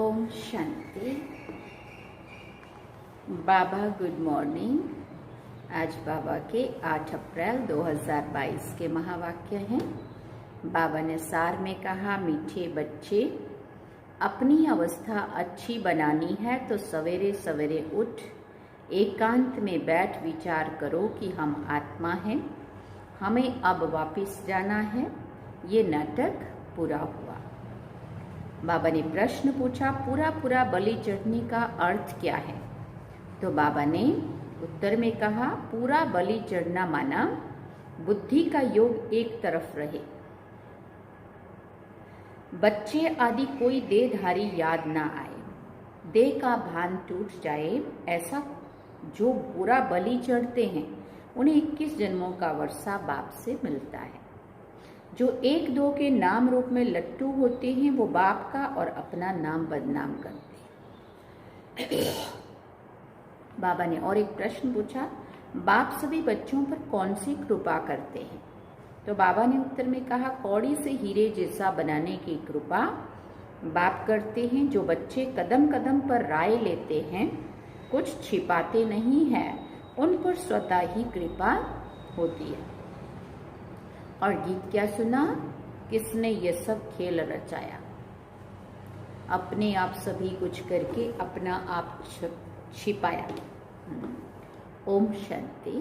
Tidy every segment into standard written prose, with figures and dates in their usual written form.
ओम शांति। बाबा good morning. आज बाबा के 8 अप्रैल 2022 के महावाक्य हैं। बाबा ने सार में कहा, मीठे बच्चे, अपनी अवस्था अच्छी बनानी है तो सवेरे सवेरे उठ एकांत में बैठ विचार करो कि हम आत्मा हैं, हमें अब वापस जाना है। ये नाटक पूरा हुआ। बाबा ने प्रश्न पूछा, पूरा बलि चढ़ने का अर्थ क्या है? तो बाबा ने उत्तर में कहा, पूरा बलि चढ़ना माना बुद्धि का योग एक तरफ रहे, बच्चे आदि कोई देहधारी याद ना आए, देह का भान टूट जाए। ऐसा जो पूरा बलि चढ़ते हैं उन्हें 21 जन्मों का वर्षा बाप से मिलता है। जो एक दो के नाम रूप में लट्टू होते हैं वो बाप का और अपना नाम बदनाम करते हैं। बाबा ने और एक प्रश्न पूछा, बाप सभी बच्चों पर कौन सी कृपा करते हैं? तो बाबा ने उत्तर में कहा, कौड़ी से हीरे जैसा बनाने की कृपा बाप करते हैं। जो बच्चे कदम कदम पर राय लेते हैं, कुछ छिपाते नहीं हैं, उन पर स्वतः ही कृपा होती है। और गीत क्या सुना? किसने ये सब खेल रचाया? अपने आप सभी कुछ करके अपना आप छिपाया। ओम शांति।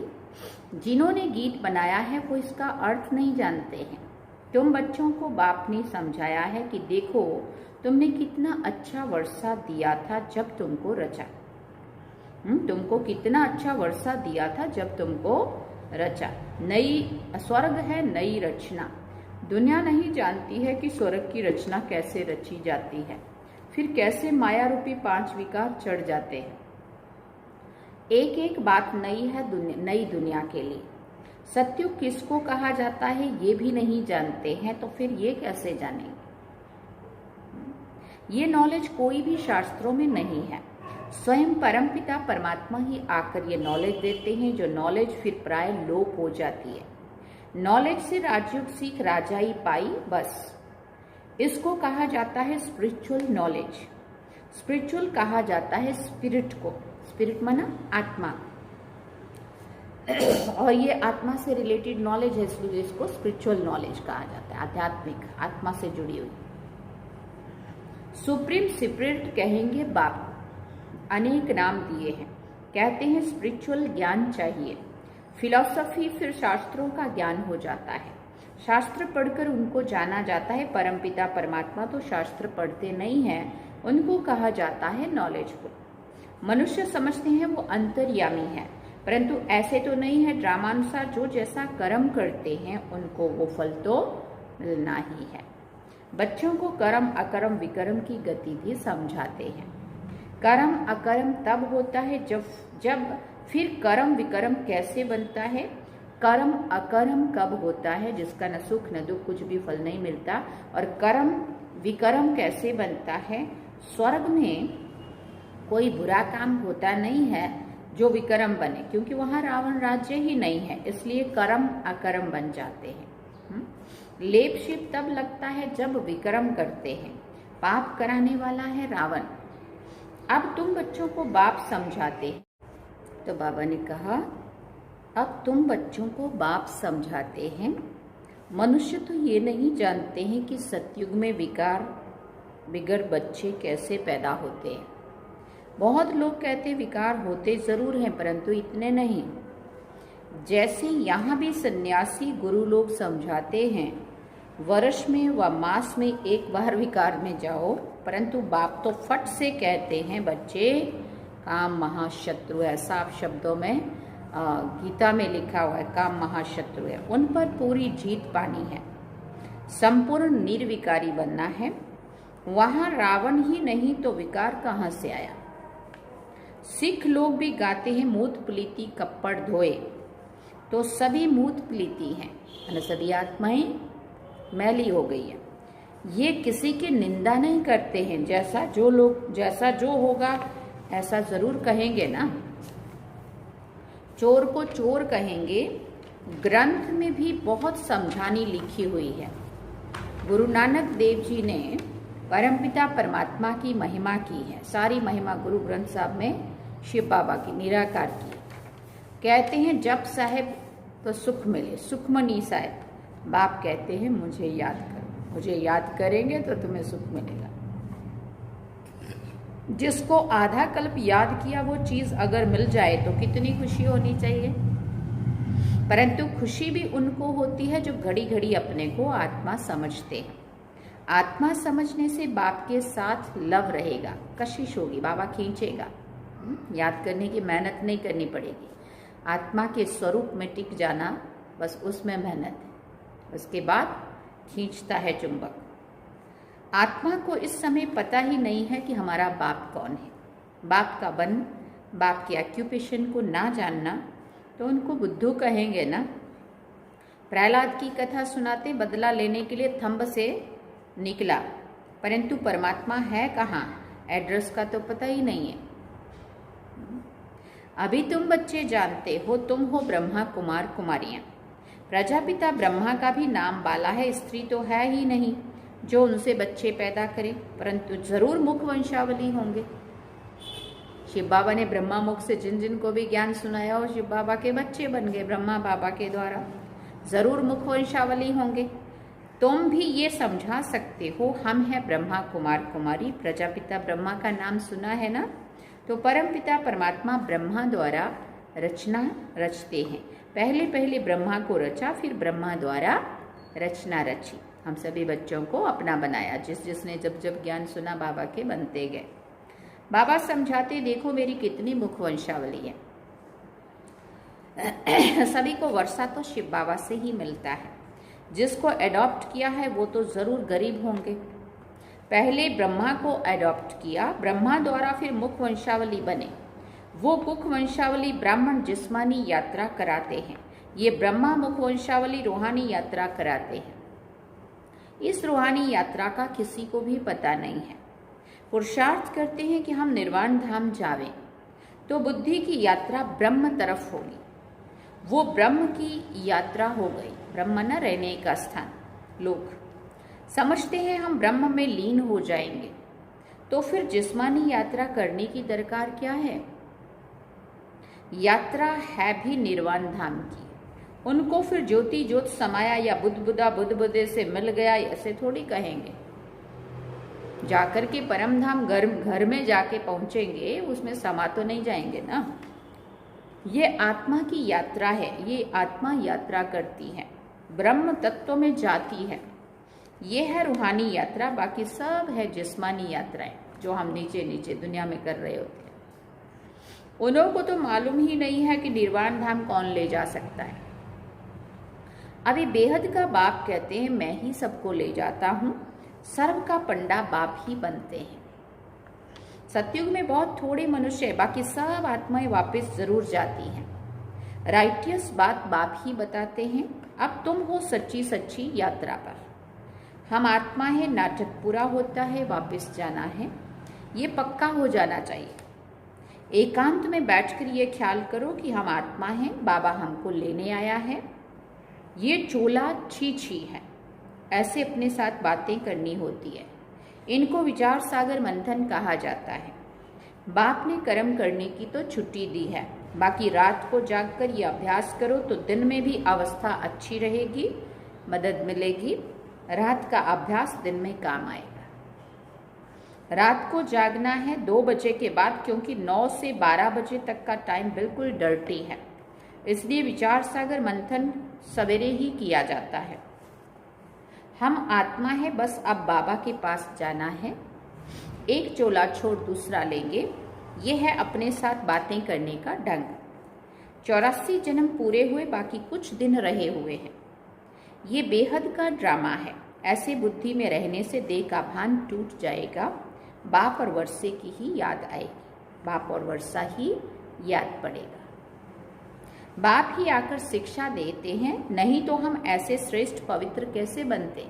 जिन्होंने गीत बनाया है वो इसका अर्थ नहीं जानते हैं। तुम बच्चों को बाप ने समझाया है कि देखो तुमने कितना अच्छा वर्षा दिया था जब तुमको रचा। तुमको कितना अच्छा वर्षा दिया था जब तुमको रचा। नई स्वर्ग है, नई रचना। दुनिया नहीं जानती है कि स्वर्ग की रचना कैसे रची जाती है, फिर कैसे माया रूपी 5 विकार चढ़ जाते हैं। एक एक बात नई है नई दुनिया के लिए। सत्युग किसको कहा जाता है ये भी नहीं जानते हैं, तो फिर ये कैसे जानेंगे? ये नॉलेज कोई भी शास्त्रों में नहीं है। स्वयं परमपिता परमात्मा ही आकर ये नॉलेज देते हैं, जो नॉलेज फिर प्राय लोप हो जाती है। नॉलेज से राजयोग सीख राजाई पाई, बस। इसको कहा जाता है स्पिरिचुअल नॉलेज। स्पिरिचुअल कहा जाता है स्पिरिट को। स्पिरिट माना आत्मा, और ये आत्मा से रिलेटेड नॉलेज है, इसलिए इसको स्पिरिचुअल नॉलेज कहा जाता है। आध्यात्मिक, आत्मा से जुड़ी हुई। सुप्रीम स्पिरिट कहेंगे बाप। अनेक नाम दिए हैं। कहते हैं स्पिरिचुअल ज्ञान चाहिए। फिलॉसफी फिर शास्त्रों का ज्ञान हो जाता है। शास्त्र पढ़कर उनको जाना जाता है। परमपिता परमात्मा तो शास्त्र पढ़ते नहीं हैं, उनको कहा जाता है नॉलेजफुल। मनुष्य समझते हैं वो अंतर्यामी है, परंतु ऐसे तो नहीं है। ड्रामानुसार जो जैसा कर्म करते हैं उनको वो फल तो मिलना ही है। बच्चों को कर्म अकर्म विकर्म की गति भी समझाते हैं। कर्म अकर्म तब होता है जब फिर कर्म विकर्म कैसे बनता है? कर्म अकर्म कब होता है? जिसका न सुख न दुख, कुछ भी फल नहीं मिलता। और कर्म विकर्म कैसे बनता है? स्वर्ग में कोई बुरा काम होता नहीं है जो विकर्म बने, क्योंकि वहां रावण राज्य ही नहीं है, इसलिए कर्म अकर्म बन जाते हैं। लेप शिप तब लगता है जब विकर्म करते हैं। पाप कराने वाला है रावण। अब तुम बच्चों को बाप समझाते हैं। तो बाबा ने कहा, अब तुम बच्चों को बाप समझाते हैं। मनुष्य तो ये नहीं जानते हैं कि सतयुग में विकार बिगड़ बच्चे कैसे पैदा होते हैं। बहुत लोग कहते विकार होते जरूर हैं, परंतु इतने नहीं। जैसे यहाँ भी सन्यासी गुरु लोग समझाते हैं, वर्ष में व मास में एक बार विकार में जाओ, परंतु बाप तो फट से कहते हैं, बच्चे काम महाशत्रु है। साफ शब्दों में गीता में लिखा हुआ है, काम महाशत्रु है, उन पर पूरी जीत पानी है, संपूर्ण निर्विकारी बनना है। वहां रावण ही नहीं तो विकार कहाँ से आया? सिख लोग भी गाते हैं, मूत प्लीति कपड़ धोए, तो सभी मूत प्लीति हैं, सभी आत्माएं मैली हो गई है। ये किसी की निंदा नहीं करते हैं। जैसा जो होगा ऐसा जरूर कहेंगे ना। चोर को चोर कहेंगे। ग्रंथ में भी बहुत समझानी लिखी हुई है। गुरु नानक देव जी ने परमपिता परमात्मा की महिमा की है, सारी महिमा गुरु ग्रंथ साहब में शिव बाबा की निराकार की। कहते हैं जप साहेब तो सुख मिले, सुखमनी साहेब। बाप कहते हैं मुझे याद करो, मुझे याद करेंगे तो तुम्हें सुख मिलेगा। जिसको आधा कल्प याद किया वो चीज अगर मिल जाए तो कितनी खुशी होनी चाहिए। परंतु खुशी भी उनको होती है जो घड़ी घड़ी अपने को आत्मा समझते हैं। आत्मा समझने से बाप के साथ लव रहेगा, कशिश होगी, बाबा खींचेगा। याद करने की मेहनत नहीं करनी पड़ेगी। आत्मा के स्वरूप में टिक जाना, बस उसमें मेहनत है। उसके बाद खींचता है चुंबक। आत्मा को इस समय पता ही नहीं है कि हमारा बाप कौन है। बाप का वन, बाप के ऑक्यूपेशन को ना जानना तो उनको बुद्धू कहेंगे ना। प्रहलाद की कथा सुनाते बदला लेने के लिए थंब से निकला, परंतु परमात्मा है कहाँ, एड्रेस का तो पता ही नहीं है। अभी तुम बच्चे जानते हो तुम हो ब्रह्मा कुमार कुमारियां। प्रजापिता ब्रह्मा का भी नाम बाला है, स्त्री तो है ही नहीं जो उनसे बच्चे पैदा करे, परंतु जरूर मुख वंशावली होंगे। शिव बाबा ने ब्रह्मा मुख से जिन जिन को भी ज्ञान सुनाया और शिव बाबा के बच्चे बन गए ब्रह्मा बाबा के द्वारा, जरूर मुख वंशावली होंगे। तुम भी ये समझा सकते हो हम हैं ब्रह्मा कुमार कुमारी। प्रजापिता ब्रह्मा का नाम सुना है ना, तो परमपिता परमात्मा ब्रह्मा द्वारा रचना रचते हैं। पहले पहले ब्रह्मा को रचा, फिर ब्रह्मा द्वारा रचना रची। हम सभी बच्चों को अपना बनाया, जिस जिसने जब जब ज्ञान सुना बाबा के बनते गए। बाबा समझाते देखो मेरी कितनी मुख वंशावली है। सभी को वर्षा तो शिव बाबा से ही मिलता है। जिसको एडॉप्ट किया है वो तो जरूर गरीब होंगे। पहले ब्रह्मा को एडॉप्ट किया, ब्रह्मा द्वारा फिर मुख वंशावली बने। वो मुख वंशावली ब्राह्मण जिस्मानी यात्रा कराते हैं, ये ब्रह्मा मुख वंशावली रूहानी यात्रा कराते हैं। इस रूहानी यात्रा का किसी को भी पता नहीं है। पुरुषार्थ करते हैं कि हम निर्वाण धाम जावें, तो बुद्धि की यात्रा ब्रह्म तरफ होगी। वो ब्रह्म की यात्रा हो गई। ब्रह्म न रहने का स्थान। लोग समझते हैं हम ब्रह्म में लीन हो जाएंगे, तो फिर जिस्मानी यात्रा करने की दरकार क्या है। यात्रा है भी निर्वाण धाम की। उनको फिर ज्योति ज्योत समाया या बुद्ध बुदा बुद्ध बुदे से मिल गया ऐसे थोड़ी कहेंगे। जाकर के परम धाम घर में जाके पहुंचेंगे, उसमें समा तो नहीं जाएंगे ना। ये आत्मा की यात्रा है, ये आत्मा यात्रा करती है, ब्रह्म तत्व में जाती है। ये है रूहानी यात्रा, बाकी सब है जिस्मानी यात्राएं जो हम नीचे नीचे दुनिया में कर रहे होते हैं। उन्हों को तो मालूम ही नहीं है कि निर्वाण धाम कौन ले जा सकता है। अभी बेहद का बाप कहते हैं मैं ही सबको ले जाता हूँ, सर्व का पंडा बाप ही बनते हैं। सतयुग में बहुत थोड़े मनुष्य है, बाकी सब आत्माएं वापस जरूर जाती हैं। राइटियस बात बाप ही बताते हैं। अब तुम हो सच्ची सच्ची यात्रा पर। हम आत्मा है, नाटक पूरा होता है, वापस जाना है, ये पक्का हो जाना चाहिए। एकांत में बैठकर ये ख्याल करो कि हम आत्मा हैं, बाबा हमको लेने आया है, ये चोला छी छी है, ऐसे अपने साथ बातें करनी होती है। इनको विचार सागर मंथन कहा जाता है। बाप ने कर्म करने की तो छुट्टी दी है, बाकी रात को जागकर ये अभ्यास करो तो दिन में भी अवस्था अच्छी रहेगी, मदद मिलेगी। रात का अभ्यास दिन में काम आएगा। रात को जागना है 2 बजे के बाद, क्योंकि 9 से 12 बजे तक का टाइम बिल्कुल डर्टी है, इसलिए विचार सागर मंथन सवेरे ही किया जाता है। हम आत्मा है, बस अब बाबा के पास जाना है। एक चोला छोड़ दूसरा लेंगे, ये है अपने साथ बातें करने का ढंग। 84 जन्म पूरे हुए, बाकी कुछ दिन रहे हुए हैं। ये बेहद का ड्रामा है। ऐसे बुद्धि में रहने से देह का भान टूट जाएगा। बाप और वर्षे की ही याद आएगी, बाप और वर्षा ही याद पड़ेगा। बाप ही आकर शिक्षा देते हैं, नहीं तो हम ऐसे श्रेष्ठ पवित्र कैसे बनते।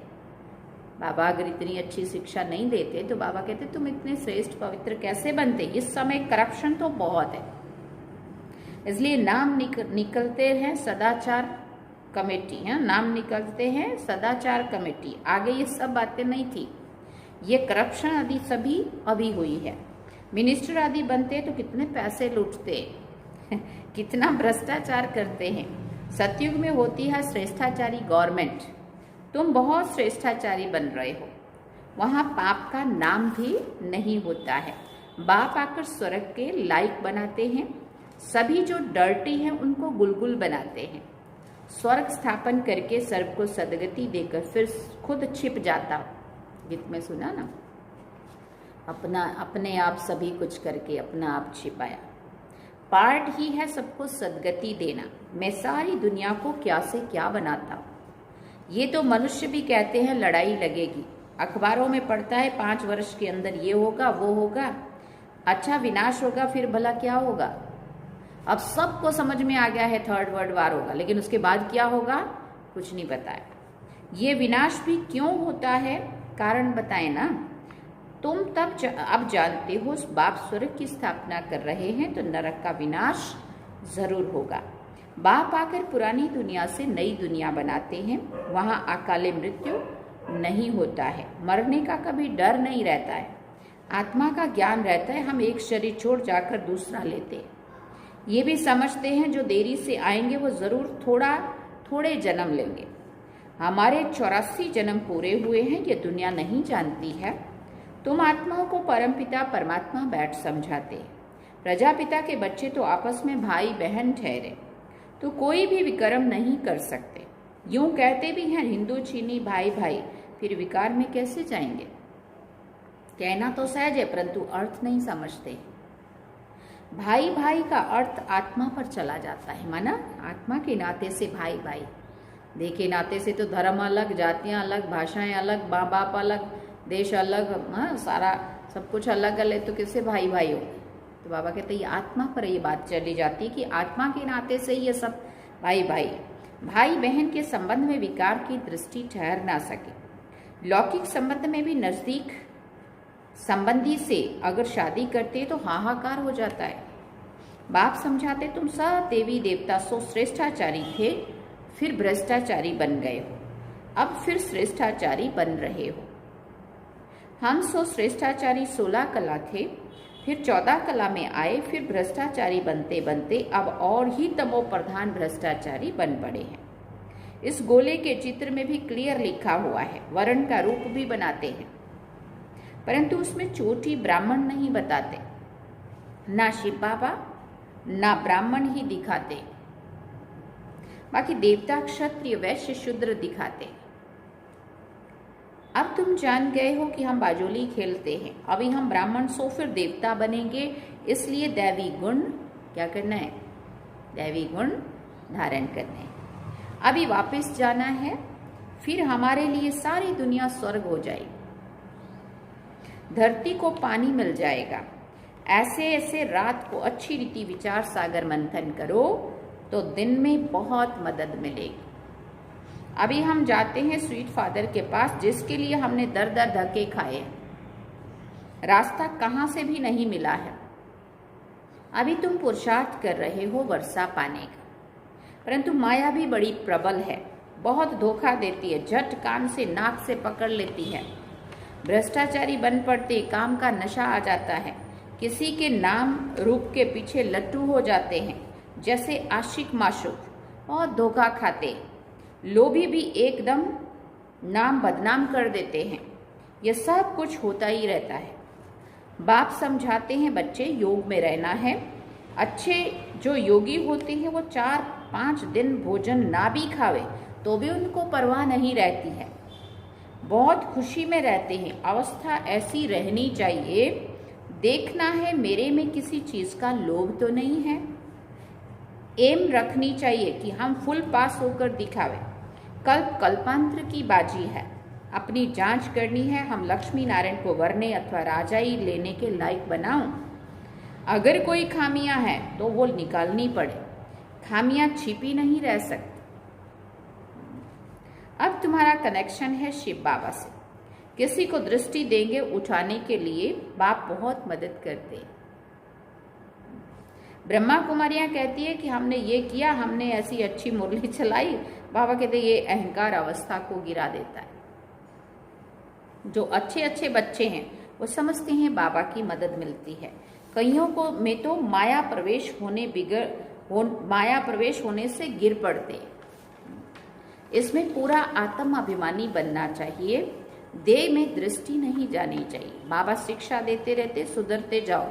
बाबा अगर इतनी अच्छी शिक्षा नहीं देते तो बाबा कहते तुम इतने श्रेष्ठ पवित्र कैसे बनते। इस समय करप्शन तो बहुत है, इसलिए नाम निकलते हैं सदाचार कमेटी है, नाम निकलते हैं सदाचार कमेटी। आगे ये सब बातें नहीं थी, ये करप्शन आदि सभी अभी हुई है। मिनिस्टर आदि बनते तो कितने पैसे लूटते कितना भ्रष्टाचार करते हैं। सतयुग में होती है श्रेष्ठाचारी गवर्नमेंट, तुम बहुत श्रेष्ठाचारी बन रहे हो। वहाँ पाप का नाम भी नहीं होता है। बाप आकर स्वर्ग के लायक बनाते हैं, सभी जो डर्टी हैं उनको गुलगुल बनाते हैं। स्वर्ग स्थापन करके सर्व को सदगति देकर फिर खुद छिप जाता। गीत में सुना ना, अपने आप सभी कुछ करके अपना आप छिपाया। पार्ट ही है सबको सदगति देना। मैं सारी दुनिया को क्या से क्या बनाता हूँ। ये तो मनुष्य भी कहते हैं लड़ाई लगेगी, अखबारों में पढ़ता है 5 वर्ष के अंदर ये होगा वो होगा, अच्छा विनाश होगा, फिर भला क्या होगा। अब सबको समझ में आ गया है थर्ड वर्ल्ड वार होगा, लेकिन उसके बाद क्या होगा कुछ नहीं बताया। ये विनाश भी क्यों होता है, कारण बताए ना। तुम अब जानते हो बाप स्वर्ग की स्थापना कर रहे हैं तो नरक का विनाश जरूर होगा। बाप आकर पुरानी दुनिया से नई दुनिया बनाते हैं, वहाँ अकाले मृत्यु नहीं होता है, मरने का कभी डर नहीं रहता है, आत्मा का ज्ञान रहता है। हम एक शरीर छोड़ जाकर दूसरा लेते हैं। ये भी समझते हैं जो देरी से आएंगे वो जरूर थोड़े जन्म लेंगे। हमारे 84 जन्म पूरे हुए हैं, ये दुनिया नहीं जानती है। तुम आत्माओं को परमपिता परमात्मा बैठ समझाते। प्रजापिता के बच्चे तो आपस में भाई बहन ठहरे तो कोई भी विक्रम नहीं कर सकते। यूं कहते भी हैं हिंदू चीनी भाई भाई, फिर विकार में कैसे जाएंगे। कहना तो सहज है परंतु अर्थ नहीं समझते। भाई भाई का अर्थ आत्मा पर चला जाता है, माना आत्मा के नाते से भाई भाई। देखे नाते से तो धर्म अलग, जातियां अलग, भाषाएं अलग, माँ बाप अलग, देश अलग, हाँ सारा सब कुछ अलग अलग, तो किससे भाई भाई हो। तो बाबा कहते ये आत्मा पर ये बात चली जाती है कि आत्मा के नाते से ये सब भाई भाई। भाई बहन के संबंध में विकार की दृष्टि ठहर ना सके। लौकिक संबंध में भी नजदीक संबंधी से अगर शादी करते तो हाहाकार हो जाता है। बाप समझाते तुम सब देवी देवता सो श्रेष्ठाचारी थे, फिर भ्रष्टाचारी बन गए हो, अब फिर श्रेष्ठाचारी बन रहे हो। हम सो श्रेष्ठाचारी 16 कला थे, फिर 14 कला में आए, फिर भ्रष्टाचारी बनते बनते अब और ही तमो प्रधान भ्रष्टाचारी बन पड़े हैं। इस गोले के चित्र में भी क्लियर लिखा हुआ है, वर्ण का रूप भी बनाते हैं परंतु उसमें चोटी ब्राह्मण नहीं बताते, ना शिव बाबा ना ब्राह्मण ही दिखाते, बाकी देवता क्षत्रिय वैश्य शूद्र दिखाते। अब तुम जान गए हो कि हम बाजोली खेलते हैं, अभी हम ब्राह्मण सो फिर देवता बनेंगे, इसलिए दैवी गुण क्या करना है, दैवी गुण धारण करने हैं। अभी वापस जाना है, फिर हमारे लिए सारी दुनिया स्वर्ग हो जाएगी, धरती को पानी मिल जाएगा। ऐसे ऐसे रात को अच्छी रीति विचार सागर मंथन करो तो दिन में बहुत मदद मिलेगी। अभी हम जाते हैं स्वीट फादर के पास, जिसके लिए हमने दर दर धक्के खाए, रास्ता कहाँ से भी नहीं मिला है। अभी तुम पुरुषार्थ कर रहे हो वर्षा पाने का, परंतु माया भी बड़ी प्रबल है, बहुत धोखा देती है, झट कान से नाक से पकड़ लेती है। भ्रष्टाचारी बन पड़ते, काम का नशा आ जाता है, किसी के नाम रूप के पीछे लट्टू हो जाते हैं, जैसे आशिक माशूक, बहुत धोखा खाते। लोभी भी एकदम नाम बदनाम कर देते हैं। यह सब कुछ होता ही रहता है। बाप समझाते हैं बच्चे योग में रहना है। अच्छे जो योगी होते हैं वो 4-5 दिन भोजन ना भी खावे तो भी उनको परवाह नहीं रहती है, बहुत खुशी में रहते हैं। अवस्था ऐसी रहनी चाहिए, देखना है मेरे में किसी चीज़ का लोभ तो नहीं है। एम रखनी चाहिए कि हम फुल पास होकर दिखावे। कल्प कल्पांतर की बाजी है, अपनी जांच करनी है। हम लक्ष्मी नारायण को वरने अथवा राजाई लेने के लायक बनाऊं। अगर कोई खामियां हैं तो वो निकालनी पड़े, खामियां छिपी नहीं रह सकती। अब तुम्हारा कनेक्शन है शिव बाबा से, किसी को दृष्टि देंगे उठाने के लिए बाप बहुत मदद करते हैं। ब्रह्मा कुमारियां कहती है कि हमने ये किया, हमने ऐसी अच्छी मुरली चलाई। बाबा कहते ये अहंकार अवस्था को गिरा देता है। जो अच्छे अच्छे बच्चे हैं वो समझते हैं बाबा की मदद मिलती है। कईयों को में तो माया प्रवेश होने से गिर पड़ते। इसमें पूरा आत्म अभिमानी बनना चाहिए। देह में दृष्टि नहीं जानी चाहिए। बाबा शिक्षा देते रहते सुधरते जाओ,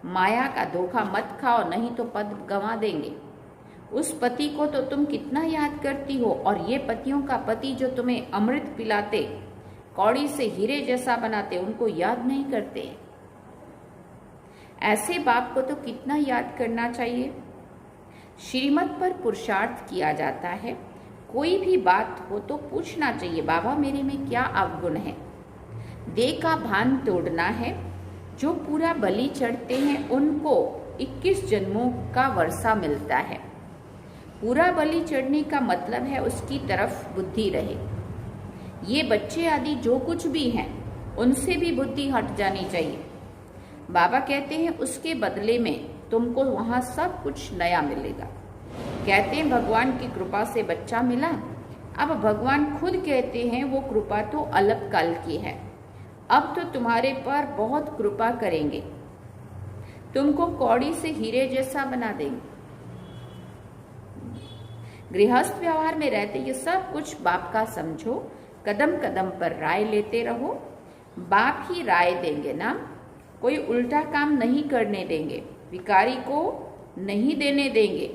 माया का धोखा मत खाओ, नहीं तो पद गंवा देंगे। उस पति को तो तुम कितना याद करती हो, और ये पतियों का पति जो तुम्हें अमृत पिलाते, कौड़ी से हीरे जैसा बनाते, उनको याद नहीं करते। ऐसे बाप को तो कितना याद करना चाहिए। श्रीमत पर पुरुषार्थ किया जाता है। कोई भी बात हो तो पूछना चाहिए, बाबा मेरे में क्या अवगुण है। देह का भान तोड़ना है। जो पूरा बलि चढ़ते हैं उनको 21 जन्मों का वर्षा मिलता है। पूरा बलि चढ़ने का मतलब है उसकी तरफ बुद्धि रहे। ये बच्चे आदि जो कुछ भी हैं उनसे भी बुद्धि हट जानी चाहिए। बाबा कहते हैं उसके बदले में तुमको वहां सब कुछ नया मिलेगा। कहते हैं भगवान की कृपा से बच्चा मिला। अब भगवान खुद कहते हैं वो कृपा तो अल्पकाल की है, अब तो तुम्हारे पर बहुत कृपा करेंगे, तुमको कौड़ी से हीरे जैसा बना देंगे। गृहस्थ व्यवहार में रहते ये सब कुछ बाप का समझो। कदम कदम पर राय लेते रहो। बाप ही राय देंगे ना, कोई उल्टा काम नहीं करने देंगे, विकारी को नहीं देने देंगे।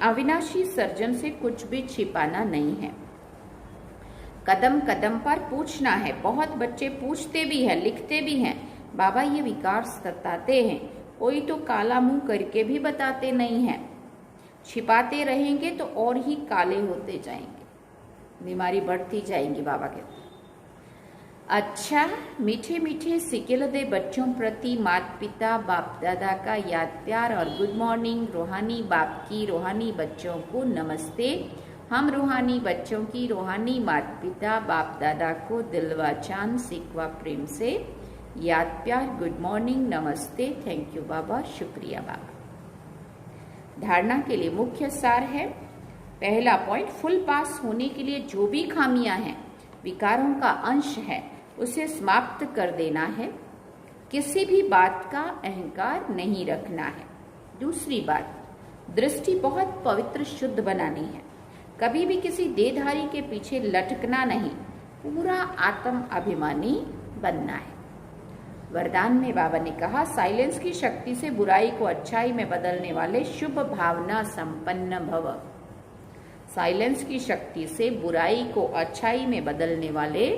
अविनाशी सर्जन से कुछ भी छिपाना नहीं है। कदम कदम पर पूछना है। बहुत बच्चे पूछते भी हैं, लिखते भी हैं, बाबा ये विकार सताते हैं, कोई तो काला मुंह करके भी बताते नहीं हैं। छिपाते रहेंगे तो और ही काले होते जाएंगे, बीमारी बढ़ती जाएंगी। बाबा कहते हैं अच्छा, मीठे मीठे सिकेल दे बच्चों प्रति माता पिता बाप दादा का याद प्यार और गुड मॉर्निंग। रूहानी बाप की रूहानी बच्चों को नमस्ते। हम रूहानी बच्चों की रूहानी माता पिता बाप दादा को दिलवा चांद सिकवा प्रेम से याद प्यार, गुड मॉर्निंग, नमस्ते, थैंक यू बाबा, शुक्रिया बाबा। धारणा के लिए मुख्य सार है। पहला पॉइंट, फुल पास होने के लिए जो भी खामियां हैं, विकारों का अंश है, उसे समाप्त कर देना है। किसी भी बात का अहंकार नहीं रखना है। दूसरी बात, दृष्टि बहुत पवित्र शुद्ध बनानी है। कभी भी किसी देहधारी के पीछे लटकना नहीं, पूरा आत्म अभिमानी बनना है। वरदान में बाबा ने कहा, साइलेंस की शक्ति से बुराई को अच्छाई में बदलने वाले शुभ भावना संपन्न भव। साइलेंस की शक्ति से बुराई को अच्छाई में बदलने वाले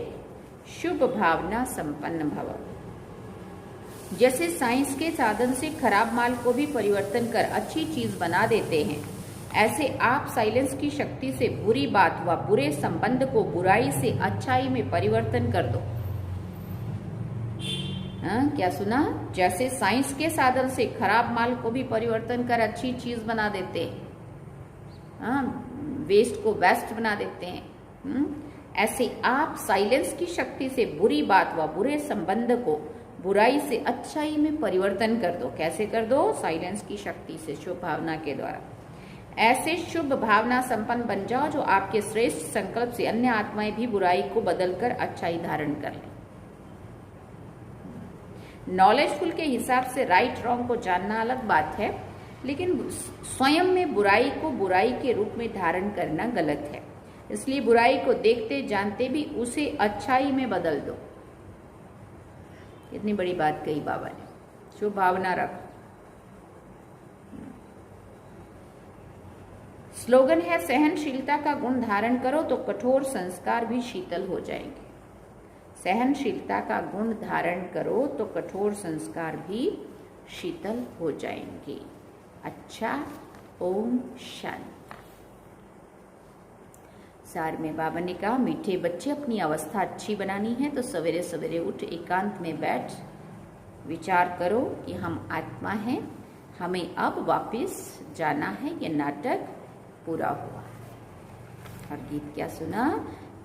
शुभ भावना संपन्न भव। जैसे साइंस के साधन से खराब माल को भी परिवर्तन कर अच्छी चीज बना देते हैं, ऐसे आप साइलेंस की शक्ति से बुरी बात व बुरे संबंध को बुराई से अच्छाई में परिवर्तन कर दो। क्या सुना? जैसे साइंस के साधन से खराब माल को भी परिवर्तन कर अच्छी चीज बना देते हैं, वेस्ट को बेस्ट बना देते हैं, ऐसे आप साइलेंस की शक्ति से बुरी बात व बुरे संबंध को बुराई से अच्छाई में परिवर्तन कर दो। कैसे कर दो? साइलेंस की शक्ति से, शुभ भावना के द्वारा। ऐसे शुभ भावना संपन्न बन जाओ जो आपके श्रेष्ठ संकल्प से अन्य आत्माएं भी बुराई को बदलकर अच्छाई धारण कर लें। नॉलेजफुल के हिसाब से राइट रॉन्ग को जानना अलग बात है, लेकिन स्वयं में बुराई को बुराई के रूप में धारण करना गलत है। इसलिए बुराई को देखते जानते भी उसे अच्छाई में बदल दो। इतनी बड़ी बात कही बाबा ने। शुभ भावना रखो। स्लोगन है, सहनशीलता का गुण धारण करो तो कठोर संस्कार भी शीतल हो जाएंगे। सहनशीलता का गुण धारण करो तो कठोर संस्कार भी शीतल हो जाएंगे। अच्छा, ओम शांति। सार में बाबा ने कहा, मीठे बच्चे, अपनी अवस्था अच्छी बनानी है तो सवेरे सवेरे उठ एकांत में बैठ विचार करो कि हम आत्मा हैं, हमें अब वापस जाना है। ये नाटक पूरा हुआ। और गीत क्या सुना?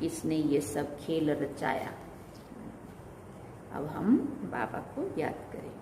किसने ये सब खेल रचाया। अब हम बाबा को याद करें।